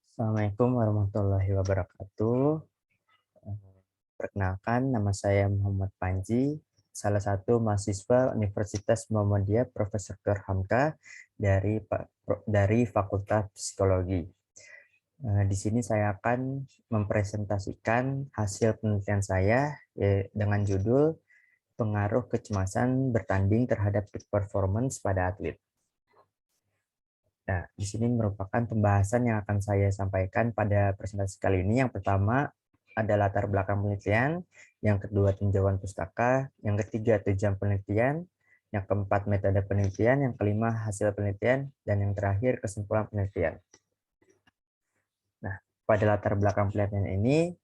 Assalamualaikum warahmatullahi wabarakatuh. Perkenalkan, nama saya Muhammad Panji, salah satu mahasiswa Universitas Muhammadiyah Profesor Dr. Hamka dari Fakultas Psikologi. Di sini saya akan mempresentasikan hasil penelitian saya dengan judul pengaruh kecemasan bertanding terhadap peak performance pada atlet. Nah, di sini merupakan pembahasan yang akan saya sampaikan pada presentasi kali ini. Yang pertama ada latar belakang penelitian, yang kedua tinjauan pustaka, yang ketiga tujuan penelitian, yang keempat metode penelitian, yang kelima hasil penelitian, dan yang terakhir kesimpulan penelitian. Nah, pada latar belakang penelitian ini,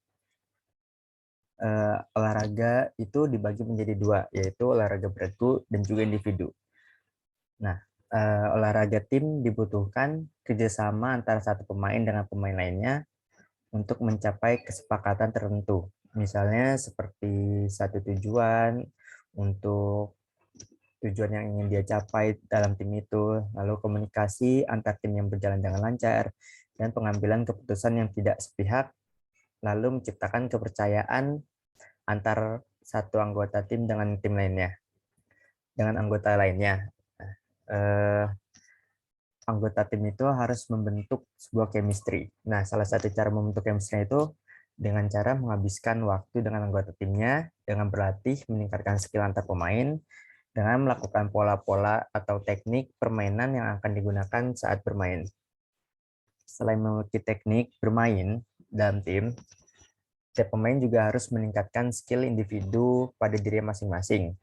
olahraga itu dibagi menjadi dua, yaitu olahraga bergu dan juga individu. Nah, olahraga tim dibutuhkan kerjasama antara satu pemain dengan pemain lainnya untuk mencapai kesepakatan tertentu. Misalnya seperti satu tujuan untuk tujuan yang ingin dia capai dalam tim itu, lalu komunikasi antar tim yang berjalan dengan lancar, dan pengambilan keputusan yang tidak sepihak, lalu menciptakan kepercayaan antar satu anggota tim dengan tim lainnya, dengan anggota lainnya. Eh, Anggota tim itu harus membentuk sebuah chemistry. Nah, salah satu cara membentuk chemistry itu dengan cara menghabiskan waktu dengan anggota timnya, dengan berlatih meningkatkan skill antar pemain, dengan melakukan pola-pola atau teknik permainan yang akan digunakan saat bermain. Selain memiliki teknik bermain dalam tim, setiap pemain juga harus meningkatkan skill individu pada diri masing-masing,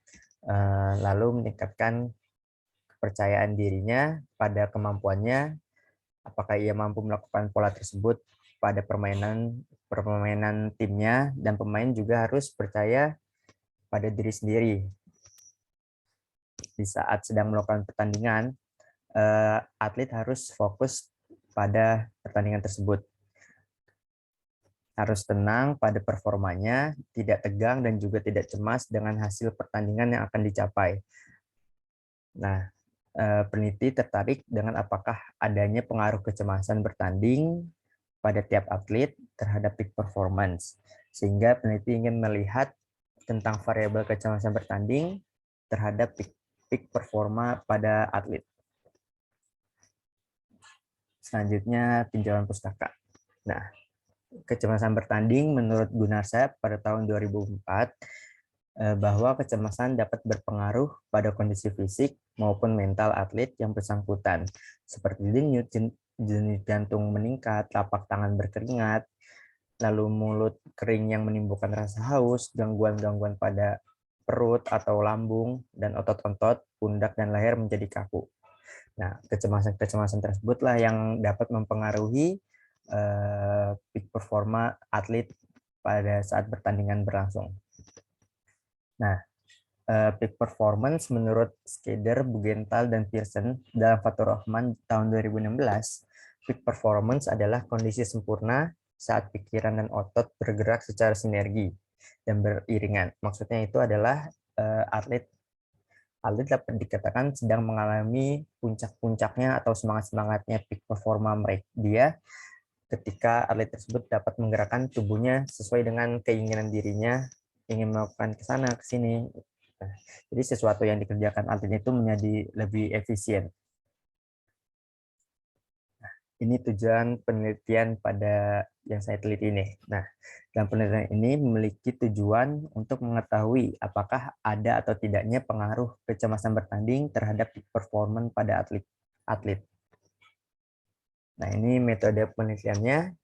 lalu meningkatkan kepercayaan dirinya pada kemampuannya, apakah ia mampu melakukan pola tersebut pada permainan timnya, dan pemain juga harus percaya pada diri sendiri. Di saat sedang melakukan pertandingan, atlet harus fokus pada pertandingan tersebut. Harus tenang pada performanya, tidak tegang dan juga tidak cemas dengan hasil pertandingan yang akan dicapai. Nah, peneliti tertarik dengan apakah adanya pengaruh kecemasan bertanding pada tiap atlet terhadap peak performance. Sehingga peneliti ingin melihat tentang variabel kecemasan bertanding terhadap peak performa pada atlet. Selanjutnya, tinjauan pustaka. Nah, kecemasan bertanding menurut Gunarsa pada tahun 2004 bahwa kecemasan dapat berpengaruh pada kondisi fisik maupun mental atlet yang bersangkutan, seperti denyut, denyut jantung meningkat, telapak tangan berkeringat, lalu mulut kering yang menimbulkan rasa haus, gangguan-gangguan pada perut atau lambung, dan otot-otot, pundak, dan leher menjadi kaku. Nah, kecemasan-kecemasan tersebutlah yang dapat mempengaruhi peak performa atlet pada saat pertandingan berlangsung. Nah, peak performance menurut Skader, Bugental, dan Pearson dalam Fatur Rahman tahun 2016, peak performance adalah kondisi sempurna saat pikiran dan otot bergerak secara sinergi dan beriringan. Maksudnya itu adalah atlet dapat dikatakan sedang mengalami puncak-puncaknya atau semangat-semangatnya peak performa mereka dia ketika atlet tersebut dapat menggerakkan tubuhnya sesuai dengan keinginan dirinya, ingin melakukan ke sana ke sini. Jadi sesuatu yang dikerjakan atlet itu menjadi lebih efisien. Ini tujuan penelitian pada yang saya teliti ini. Nah, dalam penelitian ini memiliki tujuan untuk mengetahui apakah ada atau tidaknya pengaruh kecemasan bertanding terhadap performance pada atlet. Nah, ini metode penelitiannya.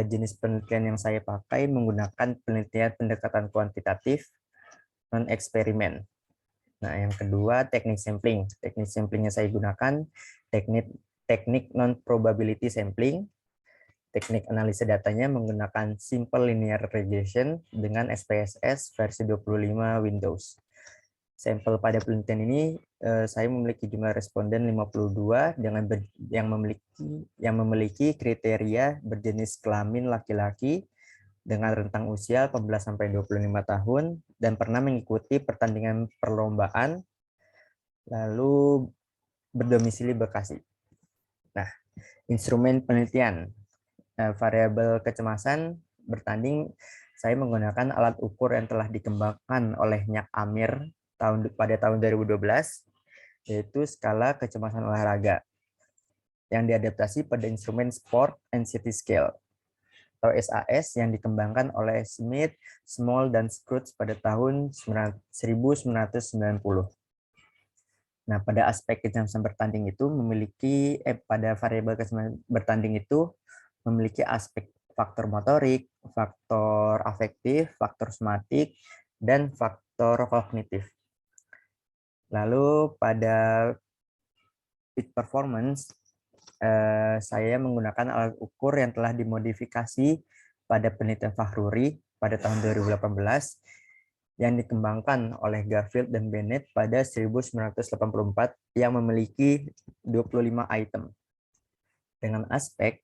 Jenis penelitian yang saya pakai menggunakan penelitian pendekatan kuantitatif non-eksperimen. Nah, yang kedua teknik sampling. Teknik samplingnya saya gunakan teknik non-probability sampling. Teknik analisa datanya menggunakan simple linear regression dengan SPSS versi 25 Windows. Sampel pada penelitian ini saya memiliki jumlah responden 52 dengan yang memiliki kriteria berjenis kelamin laki-laki dengan rentang usia 18 sampai 25 tahun dan pernah mengikuti pertandingan perlombaan lalu berdomisili Bekasi. Nah, instrumen penelitian. variabel kecemasan bertanding, saya menggunakan alat ukur yang telah dikembangkan oleh Nyak Amir pada tahun 2012, yaitu skala kecemasan olahraga yang diadaptasi pada instrumen Sport and City Scale atau SAS yang dikembangkan oleh Smith, Small, dan Scrooge pada tahun 1990. Nah, pada aspek kecemasan bertanding itu pada variabel kecemasan bertanding itu memiliki aspek faktor motorik, faktor afektif, faktor somatik, dan faktor kognitif. Lalu pada peak performance, saya menggunakan alat ukur yang telah dimodifikasi pada penelitian Fahruri pada tahun 2018 yang dikembangkan oleh Garfield dan Bennett pada 1984 yang memiliki 25 item dengan aspek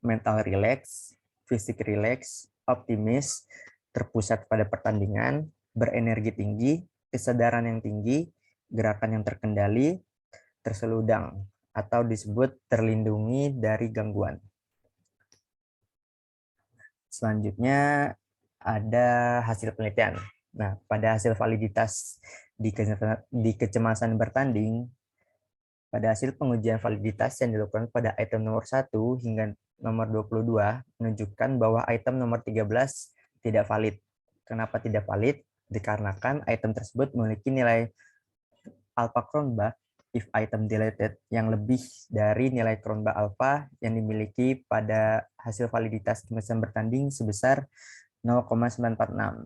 mental relax, fisik relax, optimis, terpusat pada pertandingan, berenergi tinggi, kesadaran yang tinggi, gerakan yang terkendali, terseludang, atau disebut terlindungi dari gangguan. Selanjutnya ada hasil penelitian. Nah, pada hasil validitas di kecemasan bertanding, pada hasil pengujian validitas yang dilakukan pada item nomor 1 hingga nomor 22 menunjukkan bahwa item nomor 13 tidak valid. Kenapa tidak valid? Dikarenakan item tersebut memiliki nilai alpha Cronbach if item deleted yang lebih dari nilai Cronbach alpha yang dimiliki pada hasil validitas kecemasan bertanding sebesar 0,946.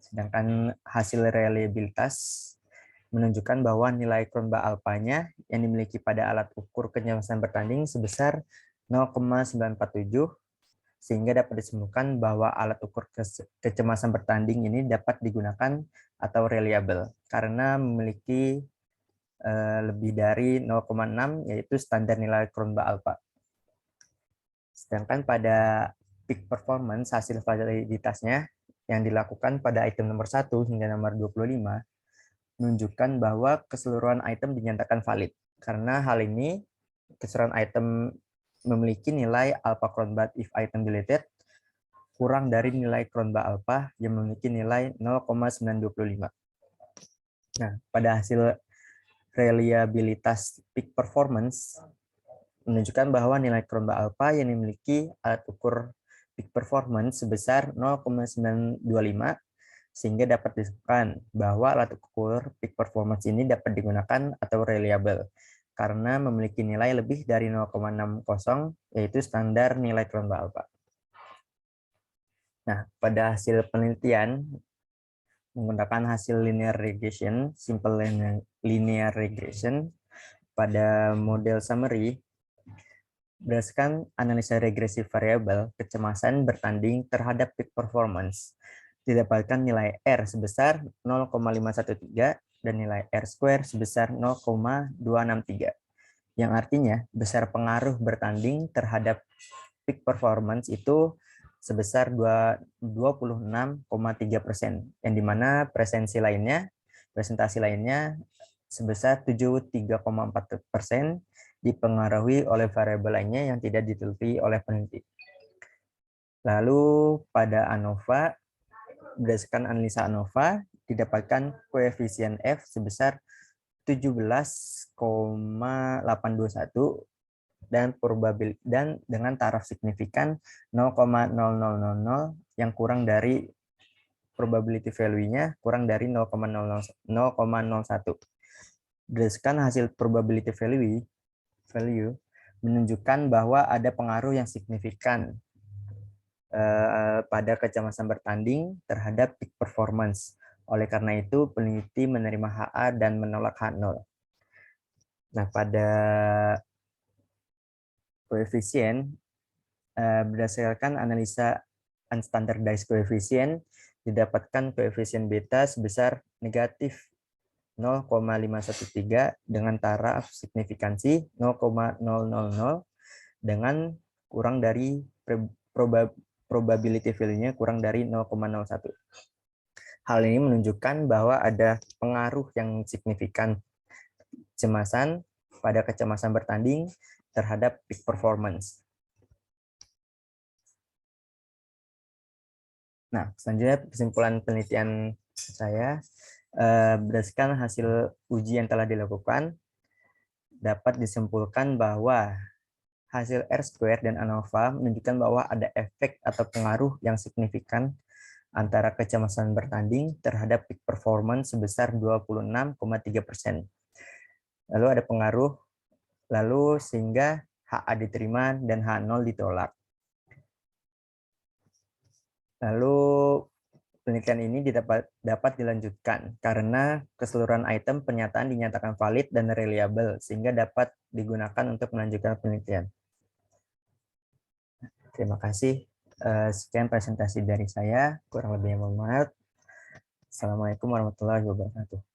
Sedangkan hasil reliabilitas menunjukkan bahwa nilai Cronbach alpha-nya yang dimiliki pada alat ukur kecemasan bertanding sebesar 0,947, sehingga dapat disimpulkan bahwa alat ukur kecemasan bertanding ini dapat digunakan atau reliable karena memiliki lebih dari 0,6 yaitu standar nilai Cronbach alpha. Sedangkan pada peak performance hasil validitasnya yang dilakukan pada item nomor 1 hingga nomor 25 menunjukkan bahwa keseluruhan item dinyatakan valid. Karena hal ini keseluruhan item memiliki nilai alpha Cronbach if item deleted kurang dari nilai Cronbach alpha yang memiliki nilai 0,925. Nah, pada hasil reliabilitas peak performance menunjukkan bahwa nilai Cronbach alpha yang dimiliki alat ukur peak performance sebesar 0,925, sehingga dapat disebutkan bahwa alat ukur peak performance ini dapat digunakan atau reliable karena memiliki nilai lebih dari 0,60 yaitu standar nilai Cronbach alpha. Nah, pada hasil penelitian menggunakan hasil linear regression, simple linear regression pada model summary, berdasarkan analisa regresi variabel kecemasan bertanding terhadap peak performance, didapatkan nilai R sebesar 0,513 dan nilai R square sebesar 0,263, yang artinya besar pengaruh bertanding terhadap peak performance itu sebesar 26,3%, yang dimana presentasi lainnya sebesar 73,4% dipengaruhi oleh variabel lainnya yang tidak diteliti oleh peneliti. Lalu pada ANOVA, berdasarkan analisa ANOVA, didapatkan koefisien F sebesar 17,821 dan dengan taraf signifikan 0,0000 yang kurang dari probability value-nya kurang dari 0,01. Berdasarkan hasil probability value menunjukkan bahwa ada pengaruh yang signifikan pada kecemasan bertanding terhadap peak performance. Oleh karena itu, peneliti menerima HA dan menolak H0. Nah, pada koefisien, berdasarkan analisa unstandardized coefficient, didapatkan koefisien beta sebesar negatif 0,513 dengan taraf signifikansi 0,000 dengan kurang dari probability value-nya kurang dari 0,01. Hal ini menunjukkan bahwa ada pengaruh yang signifikan kecemasan pada kecemasan bertanding terhadap peak performance. Nah, selanjutnya kesimpulan penelitian saya, berdasarkan hasil uji yang telah dilakukan, dapat disimpulkan bahwa hasil R-square dan ANOVA menunjukkan bahwa ada efek atau pengaruh yang signifikan antara kecemasan bertanding terhadap peak performance sebesar 26,3%. Lalu ada pengaruh, lalu sehingga HA diterima dan H0 ditolak. Lalu penelitian ini dapat dilanjutkan karena keseluruhan item pernyataan dinyatakan valid dan reliable sehingga dapat digunakan untuk melanjutkan penelitian. Terima kasih. Sekian presentasi dari saya. Kurang lebihnya mohon maaf. Assalamualaikum warahmatullahi wabarakatuh.